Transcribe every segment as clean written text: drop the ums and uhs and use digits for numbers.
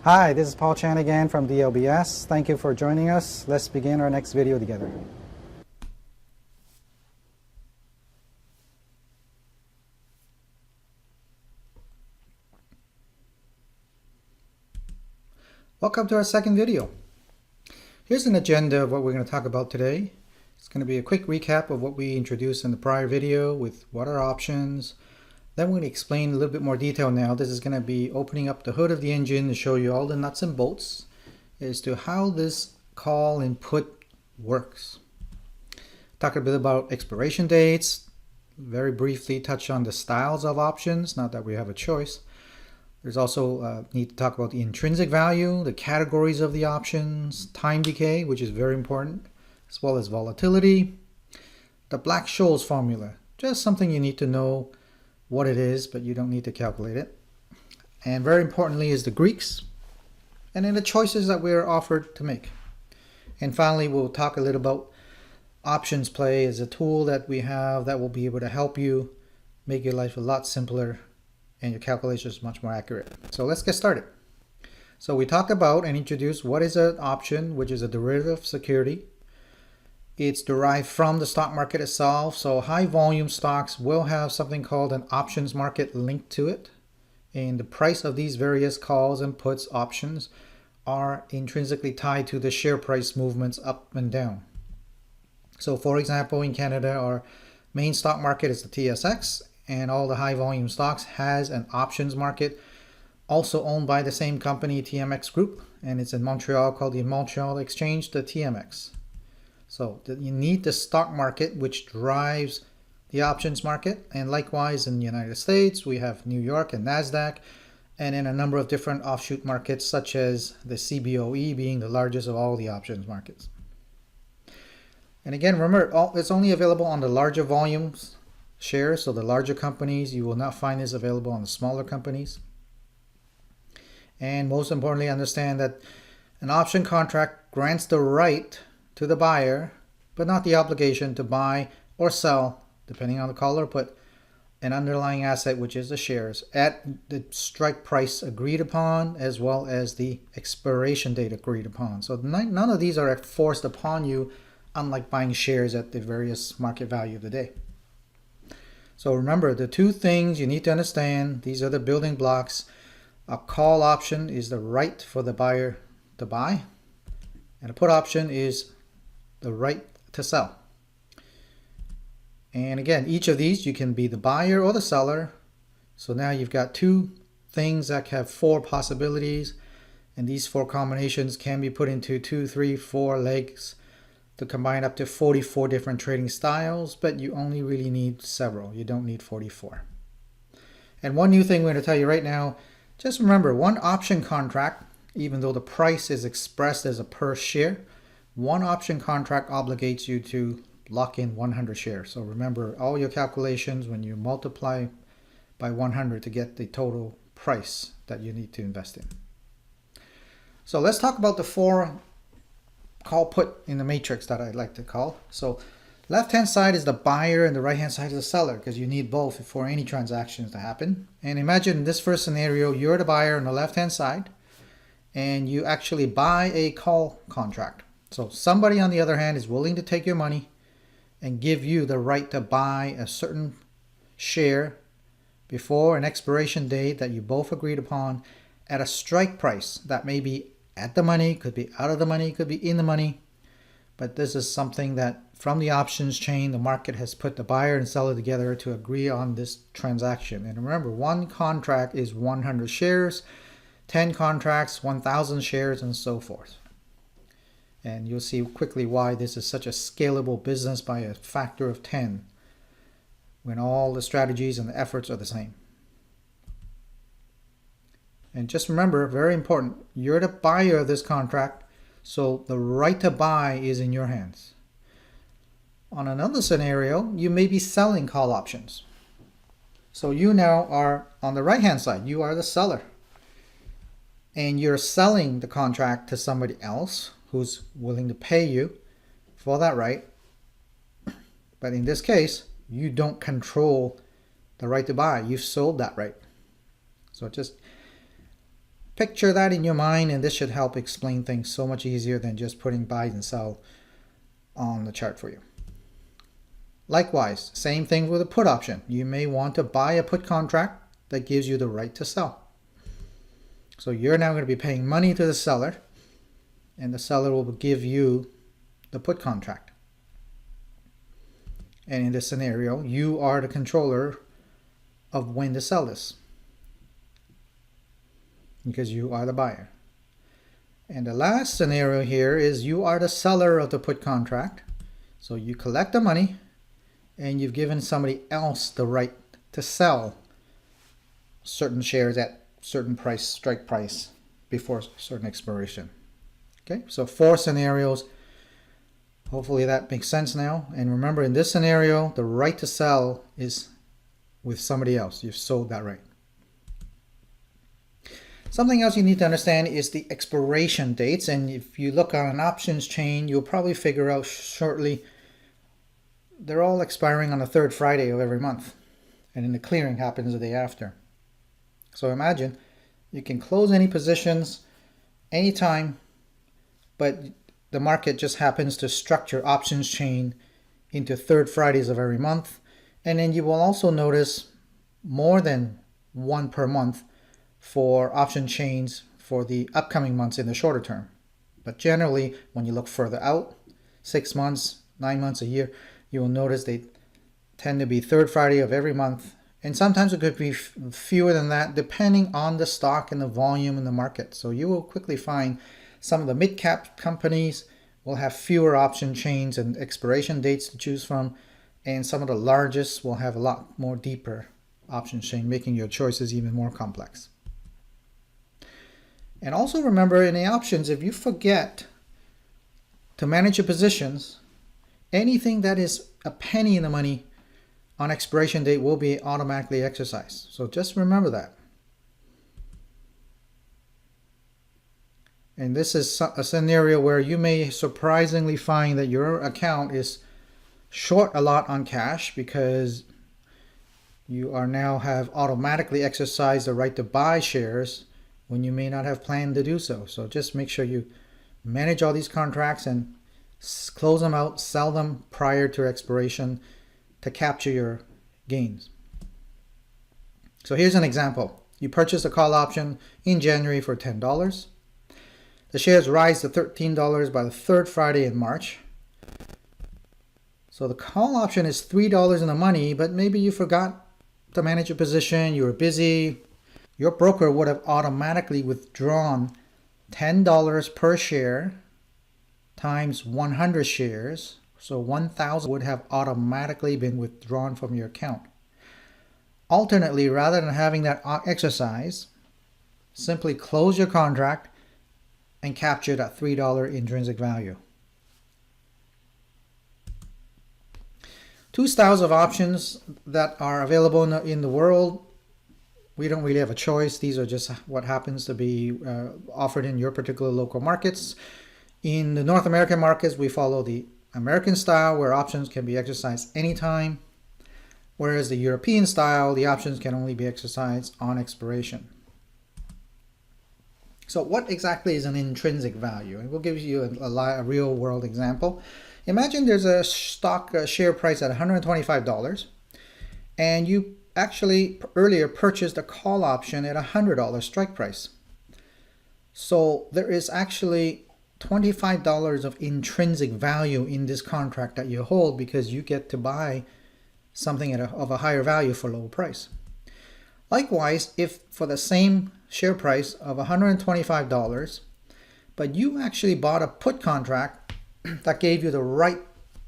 Hi, this is Paul Chan again from DLBS. Thank you for joining us. Let's begin our next video together. Welcome to our second video. Here's an agenda of what we're going to talk about today. It's going to be a quick recap of what we introduced in the prior video with what are options. Then we're going to explain a little bit more detail now. This is going to be opening up the hood of the engine to show you all the nuts and bolts as to how this call and put works. Talk a bit about expiration dates, very briefly touch on the styles of options, not that we have a choice. There's also need to talk about the intrinsic value, the categories of the options, time decay, which is very important, as well as volatility, the Black-Scholes formula, just something you need to know what it is, but you don't need to calculate it. And very importantly is the Greeks, and then the choices that we're offered to make. And finally, we'll talk a little about options play as a tool that we have that will be able to help you make your life a lot simpler and your calculations much more accurate. So let's get started. So we talk about and introduce what is an option, which is a derivative security. It's derived from the stock market itself. So high volume stocks will have something called an options market linked to it. And the price of these various calls and puts options are intrinsically tied to the share price movements up and down. So for example, in Canada, our main stock market is the TSX, and all the high volume stocks has an options market also owned by the same company, TMX Group, and it's in Montreal called the Montreal Exchange, the TMX. So you need the stock market, which drives the options market. And likewise in the United States, we have New York and NASDAQ, and in a number of different offshoot markets, such as the CBOE being the largest of all the options markets. And again, remember, it's only available on the larger volumes shares. So the larger companies, you will not find this available on the smaller companies. And most importantly, understand that an option contract grants the right to the buyer, but not the obligation to buy or sell, depending on the call or put, an underlying asset, which is the shares, at the strike price agreed upon, as well as the expiration date agreed upon. So none of these are forced upon you, unlike buying shares at the various market value of the day. So remember, the two things you need to understand, these are the building blocks. A call option is the right for the buyer to buy, and a put option is the right to sell. And again, each of these, you can be the buyer or the seller. So now you've got two things that have four possibilities, and these four combinations can be put into 2, 3, 4 legs to combine up to 44 different trading styles, but you only really need several. You don't need 44. And one new thing we're going to tell you right now, just remember, one option contract, even though the price is expressed as a per share, one option contract obligates you to lock in 100 shares. So remember all your calculations when you multiply by 100 to get the total price that you need to invest in. So let's talk about the four call put in the matrix that I like to call. So left hand side is the buyer and the right hand side is the seller, because you need both for any transactions to happen. And imagine in this first scenario, you're the buyer on the left hand side and you actually buy a call contract. So somebody on the other hand is willing to take your money and give you the right to buy a certain share before an expiration date that you both agreed upon at a strike price that may be at the money, could be out of the money, could be in the money. But this is something that from the options chain, the market has put the buyer and seller together to agree on this transaction. And remember, one contract is 100 shares, 10 contracts, 1,000 shares, and so forth. And you'll see quickly why this is such a scalable business by a factor of 10 when all the strategies and the efforts are the same. And just remember, very important, you're the buyer of this contract, so the right to buy is in your hands. On another scenario, you may be selling call options. So you now are on the right hand side, you are the seller. And you're selling the contract to somebody else who's willing to pay you for that right. But in this case, you don't control the right to buy. You've sold that right. So just picture that in your mind, and this should help explain things so much easier than just putting buy and sell on the chart for you. Likewise, same thing with a put option. You may want to buy a put contract that gives you the right to sell. So you're now going to be paying money to the seller, and the seller will give you the put contract. And in this scenario, you are the controller of when to sell this, because you are the buyer. And the last scenario here is you are the seller of the put contract. So you collect the money and you've given somebody else the right to sell certain shares at certain price, strike price, before certain expiration. Okay, so 4 scenarios. Hopefully that makes sense now. And remember, in this scenario, the right to sell is with somebody else. You've sold that right. Something else you need to understand is the expiration dates. And if you look on an options chain, you'll probably figure out shortly they're all expiring on the 3rd Friday of every month. And then the clearing happens the day after. So imagine you can close any positions anytime, but the market just happens to structure options chain into 3rd Fridays of every month. And then you will also notice more than one per month for option chains for the upcoming months in the shorter term. But generally, when you look further out, 6 months, 9 months, a year, you will notice they tend to be 3rd Friday of every month. And sometimes it could be fewer than that, depending on the stock and the volume in the market. So you will quickly find some of the mid-cap companies will have fewer option chains and expiration dates to choose from. And some of the largest will have a lot more deeper option chain, making your choices even more complex. And also remember, in the options, if you forget to manage your positions, anything that is a penny in the money on expiration date will be automatically exercised. So just remember that. And this is a scenario where you may surprisingly find that your account is short a lot on cash because you are now have automatically exercised the right to buy shares when you may not have planned to do so. So just make sure you manage all these contracts and close them out, sell them prior to expiration to capture your gains. So here's an example. You purchased a call option in January for $10. The shares rise to $13 by the 3rd Friday in March. So the call option is $3 in the money, but maybe you forgot to manage your position, you were busy. Your broker would have automatically withdrawn $10 per share times 100 shares. So 1,000 would have automatically been withdrawn from your account. Alternately, rather than having that exercise, simply close your contract and capture that $3 intrinsic value. 2 styles of options that are available in the world. We don't really have a choice. These are just what happens to be offered in your particular local markets. In the North American markets, we follow the American style where options can be exercised anytime, whereas the European style, the options can only be exercised on expiration. So what exactly is an intrinsic value? And we'll give you a real world example. Imagine there's a stock share price at $125 and you actually earlier purchased a call option at $100 strike price. So there is actually $25 of intrinsic value in this contract that you hold because you get to buy something of a higher value for a lower price. Likewise, if for the same share price of $125, but you actually bought a put contract that gave you the right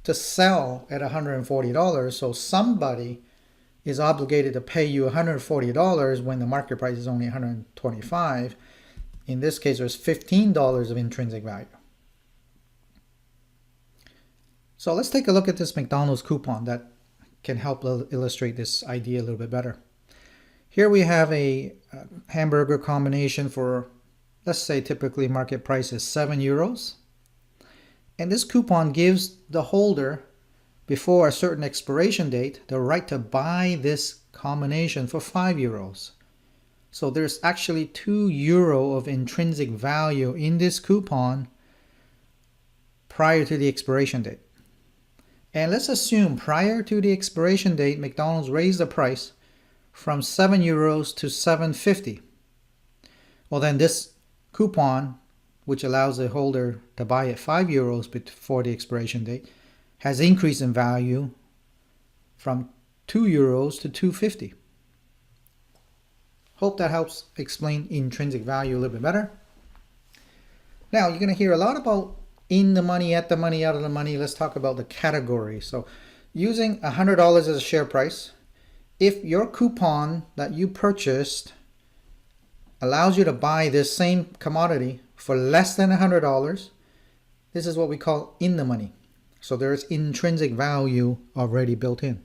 to sell at $140, so somebody is obligated to pay you $140 when the market price is only $125. In this case, there's $15 of intrinsic value. So let's take a look at this McDonald's coupon that can help illustrate this idea a little bit better. Here we have a hamburger combination for, let's say typically market price is €7. And this coupon gives the holder, before a certain expiration date, the right to buy this combination for €5. So there's actually €2 of intrinsic value in this coupon prior to the expiration date. And let's assume prior to the expiration date, McDonald's raised the price from €7 to $7.50. Well, then this coupon, which allows the holder to buy at €5 before the expiration date, has increased in value from €2 to $2.50. Hope that helps explain intrinsic value a little bit better. Now, you're going to hear a lot about in the money, at the money, out of the money. Let's talk about the category. So using $100 as a share price, if your coupon that you purchased allows you to buy this same commodity for less than $100, this is what we call in the money. So there's intrinsic value already built in.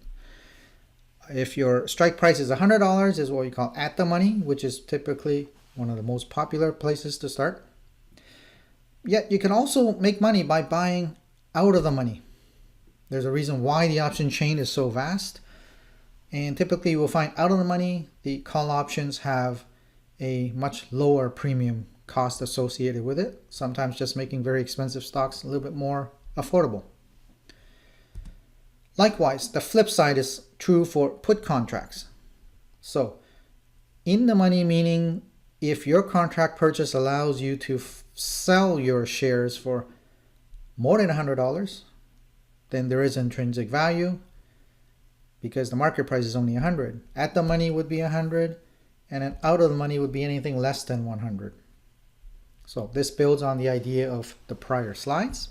If your strike price is $100, is what we call at the money, which is typically one of the most popular places to start. Yet you can also make money by buying out of the money. There's a reason why the option chain is so vast. And typically you will find out of the money, the call options have a much lower premium cost associated with it, sometimes just making very expensive stocks a little bit more affordable. Likewise, the flip side is true for put contracts. So, in the money meaning if your contract purchase allows you to sell your shares for more than $100, then there is intrinsic value because the market price is only 100. At the money would be 100, and then out of the money would be anything less than 100. So this builds on the idea of the prior slides.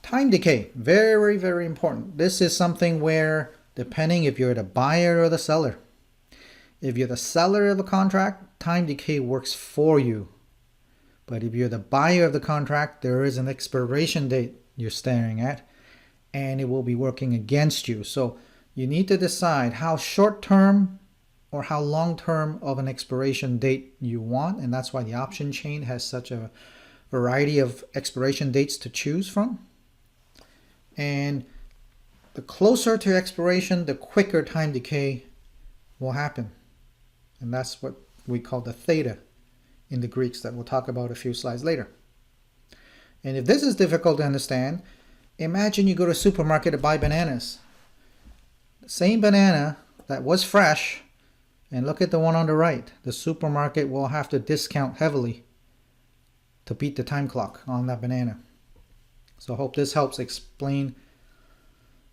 Time decay, very, very important. This is something where, depending if you're the buyer or the seller, if you're the seller of a contract, time decay works for you. But if you're the buyer of the contract, there is an expiration date you're staring at, and it will be working against you. So you need to decide how short-term or how long-term of an expiration date you want, and that's why the option chain has such a variety of expiration dates to choose from. And the closer to expiration, the quicker time decay will happen. And that's what we call the theta in the Greeks that we'll talk about a few slides later. And if this is difficult to understand, imagine you go to a supermarket to buy bananas. The same banana that was fresh, and look at the one on the right. The supermarket will have to discount heavily to beat the time clock on that banana. So I hope this helps explain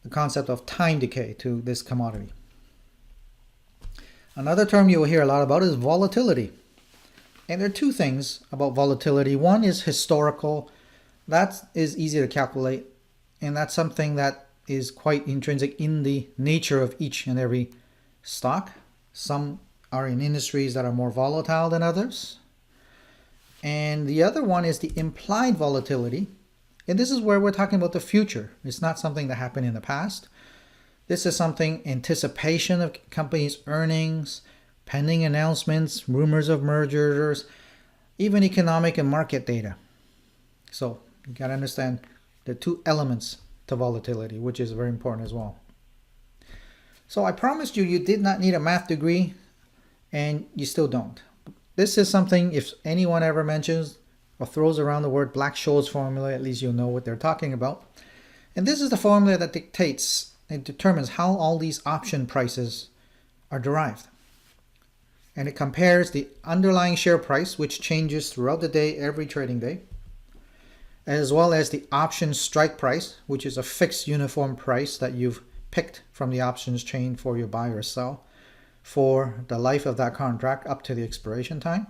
the concept of time decay to this commodity. Another term you will hear a lot about is volatility. And there are two things about volatility. One is historical. That is easy to calculate. And that's something that is quite intrinsic in the nature of each and every stock. Some are in industries that are more volatile than others. And the other one is the implied volatility. And this is where we're talking about the future. It's not something that happened in the past. This is something anticipation of companies' earnings, pending announcements, rumors of mergers, even economic and market data. So you got to understand the two elements to volatility, which is very important as well. So I promised you did not need a math degree, and you still don't. This is something, if anyone ever mentions or throws around the word Black-Scholes formula, at least you'll know what they're talking about. And this is the formula that dictates and determines how all these option prices are derived. And it compares the underlying share price, which changes throughout the day, every trading day, as well as the option strike price, which is a fixed uniform price that you've picked from the options chain for your buy or sell for the life of that contract up to the expiration time.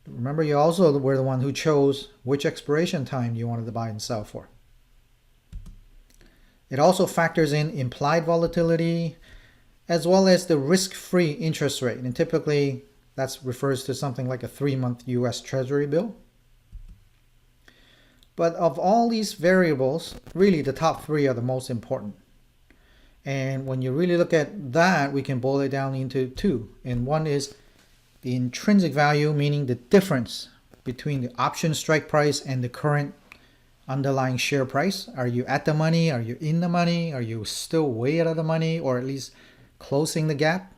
Remember, you also were the one who chose which expiration time you wanted to buy and sell for. It also factors in implied volatility as well as the risk-free interest rate. And typically that refers to something like a 3-month US Treasury bill. But of all these variables, really the top 3 are the most important. And when you really look at that, we can boil it down into 2. And one is the intrinsic value, meaning the difference between the option strike price and the current underlying share price. Are you at the money? Are you in the money? Are you still way out of the money, or at least closing the gap?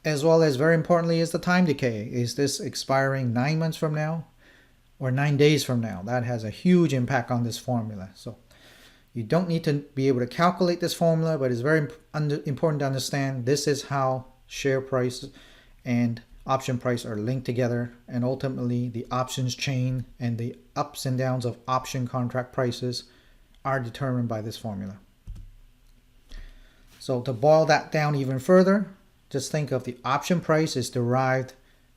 as well as, very importantly, is the time decay. Is this expiring 9 months from now or 9 days from now? That has a huge impact on this formula. So you don't need to be able to calculate this formula, but it's very important to understand this is how share price and option price are linked together, and ultimately the options chain and the ups and downs of option contract prices are determined by this formula. So to boil that down even further, just think of the option price is derived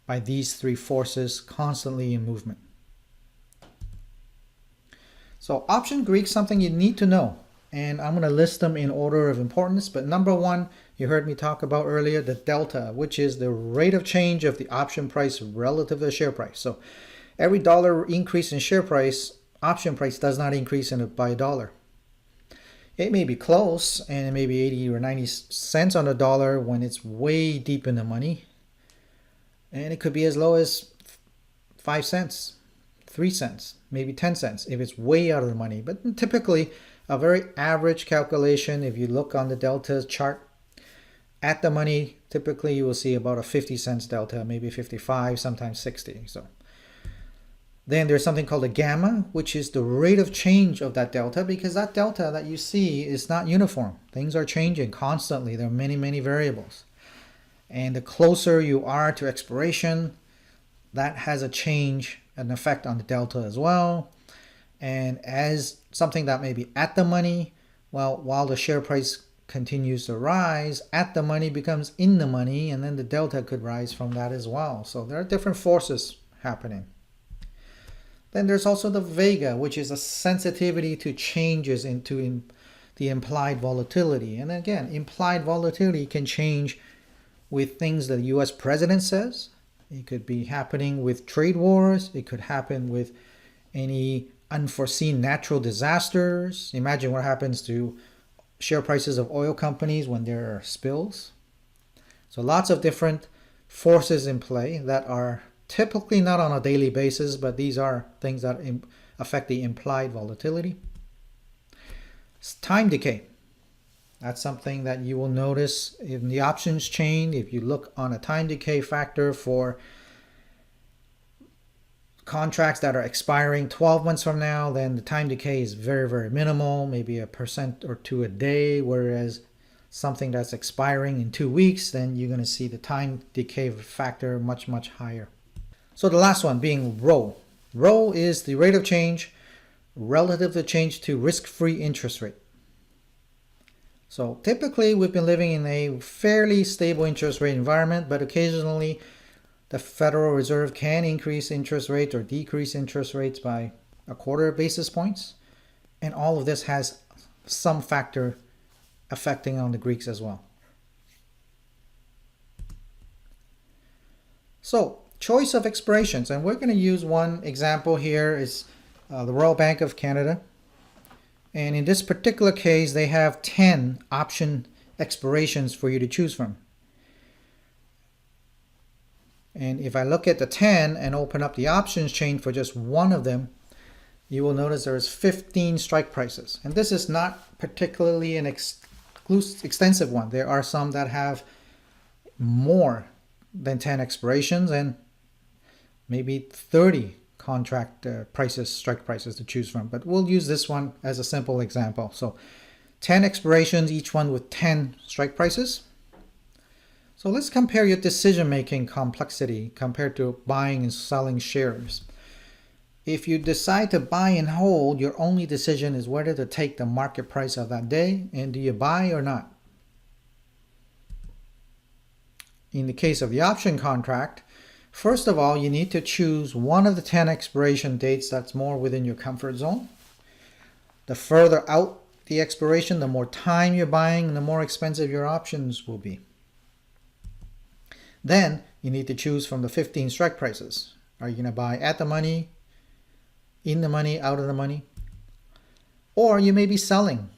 by these three forces constantly in movement. So option Greek, something you need to know, and I'm going to list them in order of importance. But number one, you heard me talk about earlier, the delta, which is the rate of change of the option price relative to the share price. So every dollar increase in share price, option price does not increase by $1. It may be close, and it may be 80 or 90 cents on the dollar when it's way deep in the money. And it could be as low as 5 cents, 3 cents, maybe 10 cents if it's way out of the money. But typically, a very average calculation, if you look on the delta chart, at the money, typically you will see about a 50 cents delta, maybe 55, sometimes 60. So then there's something called a gamma, which is the rate of change of that delta, because that delta that you see is not uniform. Things are changing constantly. There are many, many variables. And the closer you are to expiration, that has a change, an effect on the delta as well. And as something that may be at the money, well, while the share price continues to rise, at the money becomes in the money, and then the delta could rise from that as well. So there are different forces happening. Then there's also the vega, which is a sensitivity to changes into the implied volatility. And again, implied volatility can change with things that the US president says. It could be happening with trade wars. It could happen with any unforeseen natural disasters. Imagine what happens to share prices of oil companies when there are spills. So lots of different forces in play that are typically not on a daily basis, but these are things that affect the implied volatility. Time decay. That's something that you will notice in the options chain. If you look on a time decay factor for contracts that are expiring 12 months from now, then the time decay is very, very minimal, maybe 1% or 2% a day, whereas something that's expiring in 2 weeks, then you're going to see the time decay factor much, much higher. So the last one being rho. Rho is the rate of change relative to change to risk-free interest rate. So typically we've been living in a fairly stable interest rate environment, but occasionally the Federal Reserve can increase interest rates or decrease interest rates by 1/4 basis points. And all of this has some factor affecting on the Greeks as well. So choice of expirations, and we're going to use one example here is the Royal Bank of Canada. And in this particular case, they have 10 option expirations for you to choose from. And if I look at the 10 and open up the options chain for just one of them, you will notice there's 15 strike prices. And this is not particularly an extensive one. There are some that have more than 10 expirations and maybe 30 contract prices, strike prices to choose from. But we'll use this one as a simple example. So 10 expirations, each one with 10 strike prices. So let's compare your decision-making complexity compared to buying and selling shares. If you decide to buy and hold, your only decision is whether to take the market price of that day and do you buy or not. In the case of the option contract, first of all, you need to choose one of the 10 expiration dates that's more within your comfort zone. The further out the expiration, the more time you're buying and the more expensive your options will be. Then you need to choose from the 15 strike prices. Are you going to buy at the money, in the money, out of the money? Or you may be selling.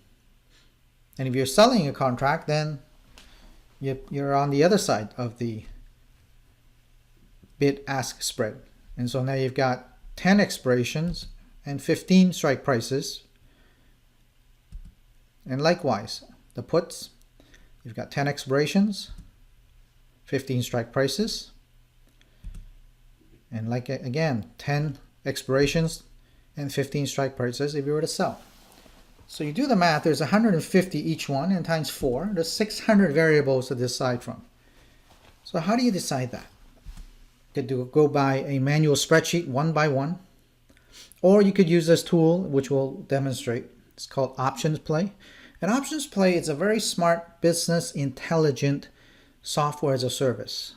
And if you're selling a contract, then you're on the other side of the bid-ask spread. And so now you've got 10 expirations and 15 strike prices. And likewise, the puts, you've got 10 expirations, 15 strike prices. And like again, 10 expirations and 15 strike prices if you were to sell. So you do the math, there's 150 each one, and times 4, there's 600 variables to decide from. So how do you decide that? You could go by a manual spreadsheet one by one, or you could use this tool which we'll demonstrate. It's called Options Play. And Options Play is a very smart, business intelligent software as a service,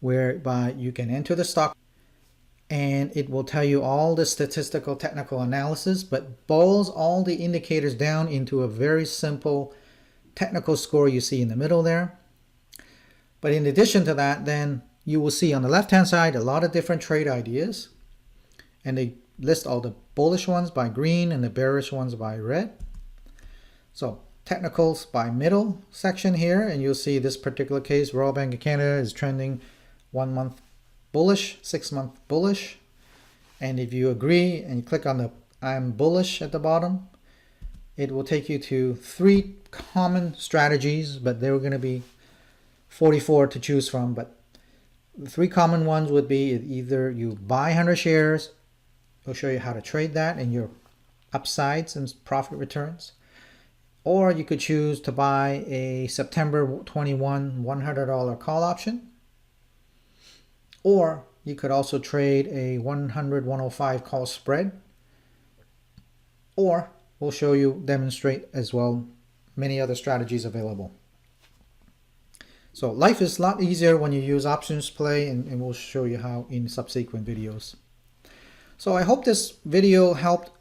whereby you can enter the stock and it will tell you all the statistical technical analysis, but boils all the indicators down into a very simple technical score you see in the middle there. But in addition to that, then you will see on the left hand side a lot of different trade ideas, and they list all the bullish ones by green and the bearish ones by red. So technicals by middle section here, and you'll see this particular case, Royal Bank of Canada is trending 1 month bullish, 6 month bullish. And if you agree and you click on the I'm bullish at the bottom, it will take you to 3 common strategies, but there are going to be 44 to choose from. But the 3 common ones would be either you buy 100 shares, it'll show you how to trade that and your upsides and profit returns. Or you could choose to buy a September 21 $100 call option. Or you could also trade a 100-105 call spread. Or we'll show you, demonstrate as well, many other strategies available. So life is a lot easier when you use Options Play, and we'll show you how in subsequent videos. So I hope this video helped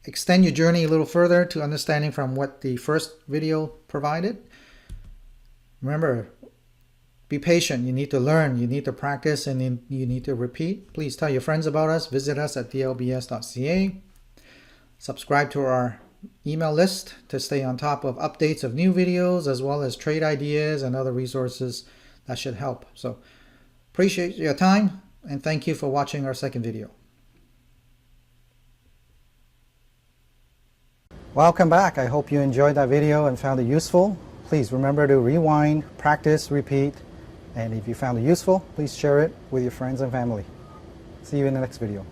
extend your journey a little further to understanding from what the first video provided. Remember, be patient. You need to learn, you need to practice, and you need to repeat. Please tell your friends about us. Visit us at dlbs.ca. Subscribe to our email list to stay on top of updates of new videos, as well as trade ideas and other resources that should help. So appreciate your time, and thank you for watching our second video. Welcome back. I hope you enjoyed that video and found it useful. Please remember to rewind, practice, repeat, and if you found it useful, please share it with your friends and family. See you in the next video.